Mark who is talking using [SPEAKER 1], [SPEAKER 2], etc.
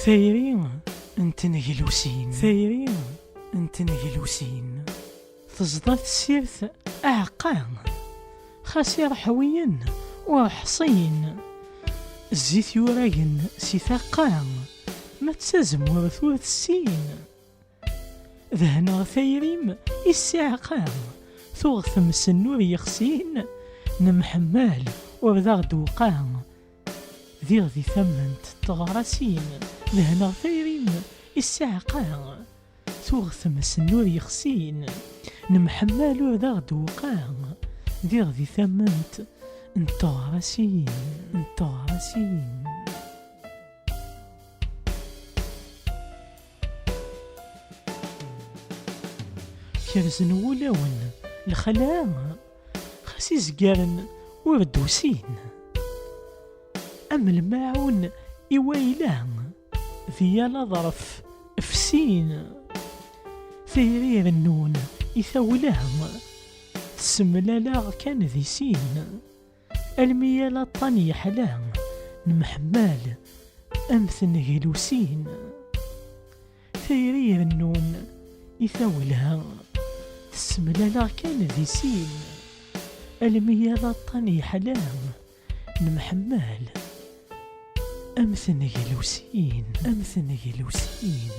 [SPEAKER 1] ثايرين انت نجلوسين، ثايرين انت نجلوسين، تزداد السيرت اعقان خاسر حوين وحصين، الزيت يوراين سي ثقان ما تسازم ورثوث السين، ذهنا ثايريم الساعقان ثوغثم السنور يخسين، نمحمال وبذا دوقان ذي غذي ثمنت تغرسين، ذهنا ثايريم الساعقان ثوغثم السنور يخسين، نمحمال وبذا دوقان ذي غذي ثمنت انتغرسين انتغرسين. كرزن ولاون الخلاء خاسي زقارن وردوسين، أم الماعون إويلان ذيال ظرف أفسين، ثيرير النون إثولان تسملالا كان ذي سين، الميال الطني حلان نمحمال أمثن هلوسين، ثيرير النون إثولها تسملالا كان ذي سين، الميال الطني حلان نمحمال أمثن هلوسين أمثن هلوسين.